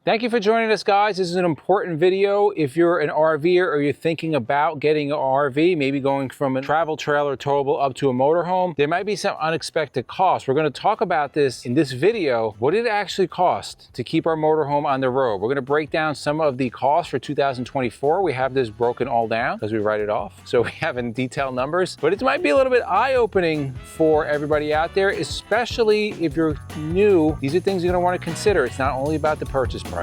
Thank you for joining us, guys. This is an important video. If you're an RVer or you're thinking about getting an RV, maybe going from a travel trailer towable up to a motorhome, there might be some unexpected costs. We're going to talk about this in this video. What did it actually cost to keep our motorhome on the road? We're going to break down some of the costs for 2024. We have this broken all down because we write it off, so we have in detailed numbers. But it might be a little bit eye-opening for everybody out there, especially if you're new. These are things you're going to want to consider. It's not only about the purchase price.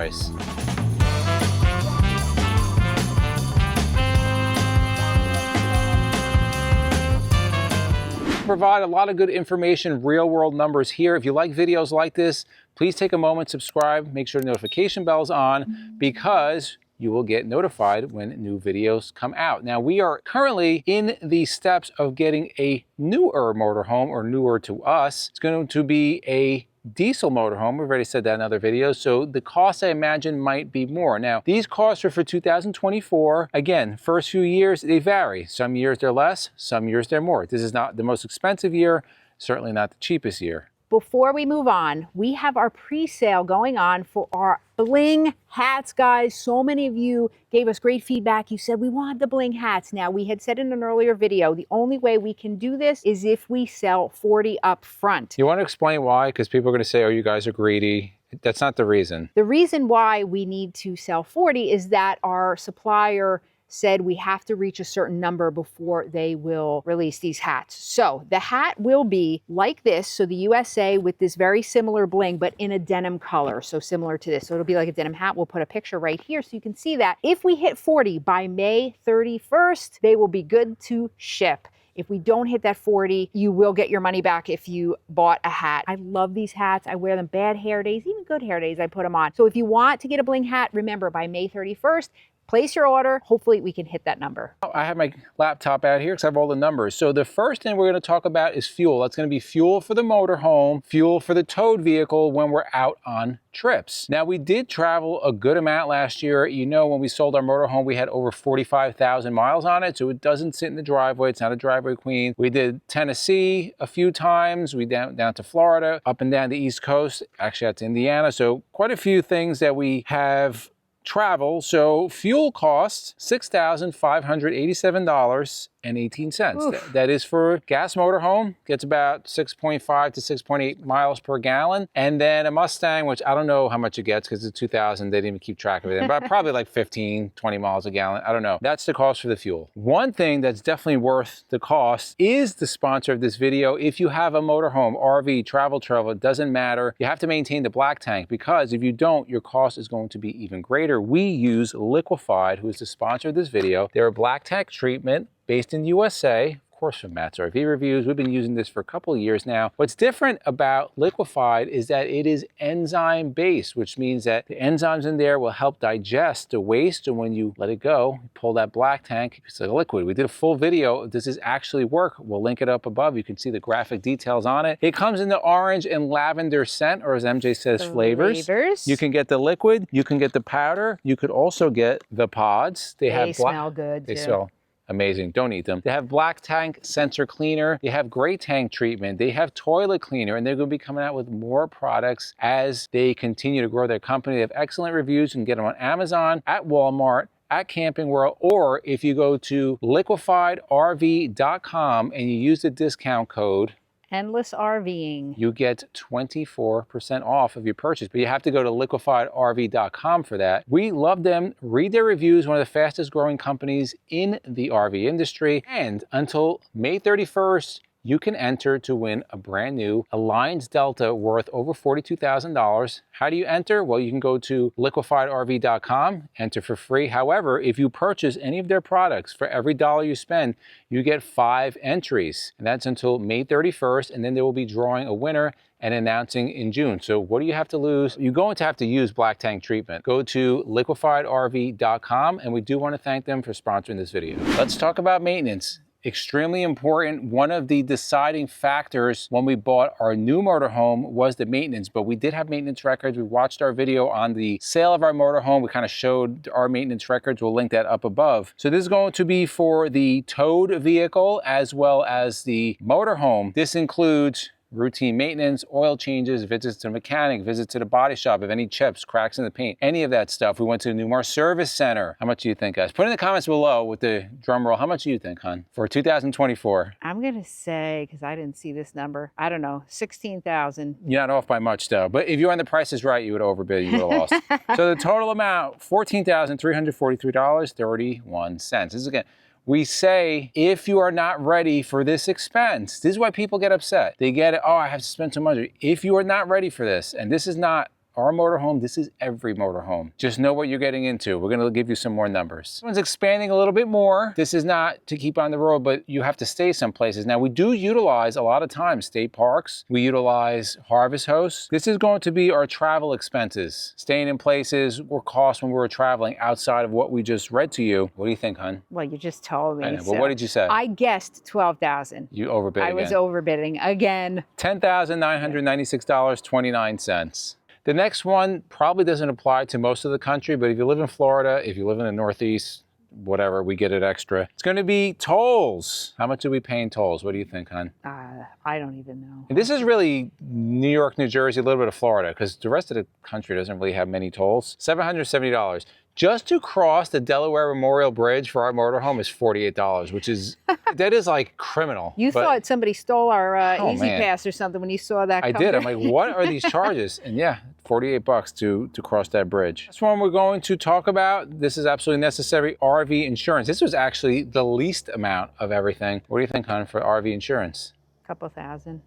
Provide a lot of good information, real world numbers here. If you like videos like this, please take a moment, subscribe, make sure the notification bell is on because you will get notified when new videos come out. Now, we are currently in the steps of getting a newer motorhome, or newer to us. It's going to be a diesel motorhome. We've already said that in other videos, so the cost, I imagine, might be more. Now, these costs are for 2024. Again, first few years, they vary. Some years they're less, some years they're more. This is not the most expensive year, certainly not the cheapest year. Before we move on, we have our pre-sale going on for our bling hats, guys. So many of you gave us great feedback. You said we want the bling hats. Now, we had said in an earlier video, the only way we can do this is if we sell 40 up front. You want to explain why? Because people are going to say, oh, you guys are greedy. That's not the reason. The reason why we need to sell 40 is that our supplier said we have to reach a certain number before they will release these hats. So the hat will be like this, so the USA with this very similar bling, but in a denim color, so similar to this. So it'll be like a denim hat. We'll put a picture right here so you can see that. If we hit 40 by May 31st, they will be good to ship. If we don't hit that 40, you will get your money back if you bought a hat. I love these hats. I wear them bad hair days, even good hair days, I put them on. So if you want to get a bling hat, remember by May 31st, place your order. Hopefully we can hit that number. I have my laptop out here because I have all the numbers. So the first thing we're going to talk about is fuel. That's going to be fuel for the motorhome, fuel for the towed vehicle when we're out on trips. Now, we did travel a good amount last year. You know, when we sold our motorhome, we had over 45,000 miles on it. So it doesn't sit in the driveway. It's not a driveway queen. We did Tennessee a few times. We down to Florida, up and down the East Coast, actually out to Indiana. So quite a few things that we have travel. So fuel costs $6,587.18. That is for gas motorhome. Gets about 6.5 to 6.8 miles per gallon. And then a Mustang, which I don't know how much it gets because it's 2000. They didn't even keep track of it. But probably like 15, 20 miles a gallon. I don't know. That's the cost for the fuel. One thing that's definitely worth the cost is the sponsor of this video. If you have a motorhome, RV, travel trailer, it doesn't matter. You have to maintain the black tank because if you don't, your cost is going to be even greater. We use Liquefied, who is the sponsor of this video. They're a black tank treatment based in USA, of course, from Matt's RV Reviews. We've been using this for a couple of years now. What's different about Liquefied is that it is enzyme based, which means that the enzymes in there will help digest the waste, and when you let it go, you pull that black tank, it's like a liquid. We did a full video. Does this actually work? We'll link it up above. You can see the graphic details on it. It comes in the orange and lavender scent, or as MJ says, flavors. You can get the liquid, you can get the powder, you could also get the pods. They smell good They too. smell amazing. Don't eat them. They have black tank sensor cleaner. They have gray tank treatment. They have toilet cleaner, and they're going to be coming out with more products as they continue to grow their company. They have excellent reviews. You can get them on Amazon, at Walmart, at Camping World, or if you go to liquefiedrv.com and you use the discount code Endless RVing, you get 24% off of your purchase, but you have to go to liquefiedrv.com for that. We love them. Read their reviews, one of the fastest growing companies in the RV industry. And until May 31st, you can enter to win a brand new Alliance Delta worth over $42,000. How do you enter? Well, you can go to liquefiedrv.com, enter for free. However, if you purchase any of their products, for every dollar you spend, you get 5 entries. And that's until May 31st, and then they will be drawing a winner and announcing in June. So what do you have to lose? You're going to have to use black tank treatment. Go to liquefiedrv.com, and we do want to thank them for sponsoring this video. Let's talk about maintenance. Extremely important. One of the deciding factors when we bought our new motorhome was the maintenance, but we did have maintenance records. We watched our video on the sale of our motorhome. We kind of showed our maintenance records. We'll link that up above. So this is going to be for the towed vehicle as well as the motorhome. This includes routine maintenance, oil changes, visits to the mechanic, visits to the body shop, if any chips, cracks in the paint, any of that stuff. We went to the Newmar Service Center. How much do you think, guys? Put in the comments below with the drum roll. How much do you think, hon, for 2024? I'm going to say, because I didn't see this number, I don't know, 16,000. You're not off by much, though. But if you were on the Price is Right, you would overbid. You would have lost. So the total amount, $14,343.31. This is again. We say, if you are not ready for this expense, this is why people get upset. They get it, oh, I have to spend so much. If you are not ready for this, and this is not our motorhome, this is every motorhome. Just know what you're getting into. We're gonna give you some more numbers. This one's expanding a little bit more. This is not to keep on the road, but you have to stay some places. Now, we do utilize a lot of times state parks. We utilize harvest hosts. This is going to be our travel expenses. Staying in places or costs when we're traveling outside of what we just read to you. What do you think, hon? Well, you just told me. I know, but what did you say? I guessed 12,000. You overbid again. I was overbidding again. $10,996.29. The next one probably doesn't apply to most of the country, but if you live in Florida, if you live in the Northeast, whatever, we get it extra. It's going to be tolls. How much do we pay in tolls? What do you think, hon? I don't even know. And this is really New York, New Jersey, a little bit of Florida, because the rest of the country doesn't really have many tolls. $770. Just to cross the Delaware Memorial Bridge for our motorhome is $48, which is, that is like criminal. You thought somebody stole our Easy man. Pass or something when you saw that. I did. I'm like, what are these charges? And yeah, $48 to cross that bridge. This one we're going to talk about. This is absolutely necessary. RV insurance. This was actually the least amount of everything. What do you think, hon, for RV insurance? Couple thousand.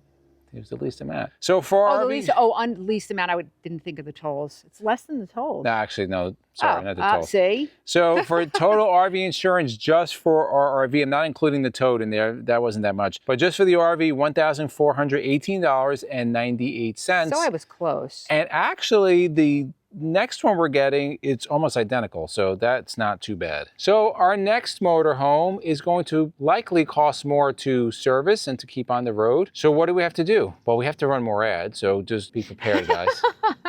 It was the least amount. So for RV... least amount. I didn't think of the tolls. It's less than the tolls. No, actually, no. Sorry, not the tolls. See? So for total RV insurance, just for our RV, I'm not including the towed in there. That wasn't that much. But just for the RV, $1,418.98. So I was close. And actually, the next one we're getting, it's almost identical, so that's not too bad. So our next motorhome is going to likely cost more to service and to keep on the road. So what do we have to do? Well, we have to run more ads, so just be prepared, guys.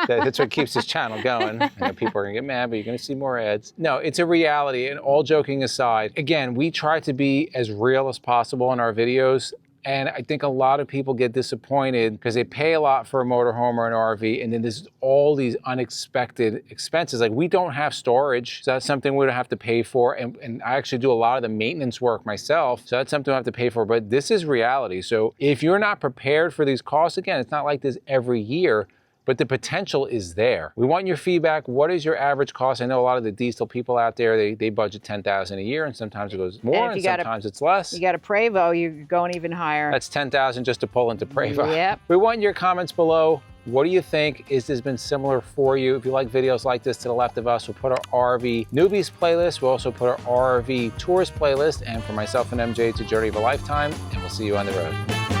That's what keeps this channel going. I know people are gonna get mad, but you're gonna see more ads. No, it's a reality, and all joking aside, again, we try to be as real as possible in our videos. And I think a lot of people get disappointed because they pay a lot for a motorhome or an RV, and then there's all these unexpected expenses. Like, we don't have storage, so that's something we would have to pay for. And I actually do a lot of the maintenance work myself, so that's something I have to pay for. But this is reality. So if you're not prepared for these costs, again, it's not like this every year, but the potential is there. We want your feedback. What is your average cost? I know a lot of the diesel people out there, they budget $10,000 a year, and sometimes it goes more, and sometimes it's less. You got a Prevost, you're going even higher. That's $10,000 just to pull into Prevost. Yep. We want your comments below. What do you think? Is this been similar for you? If you like videos like this, to the left of us, we'll put our RV newbies playlist. We'll also put our RV tourist playlist. And for myself and MJ, it's a journey of a lifetime, and we'll see you on the road.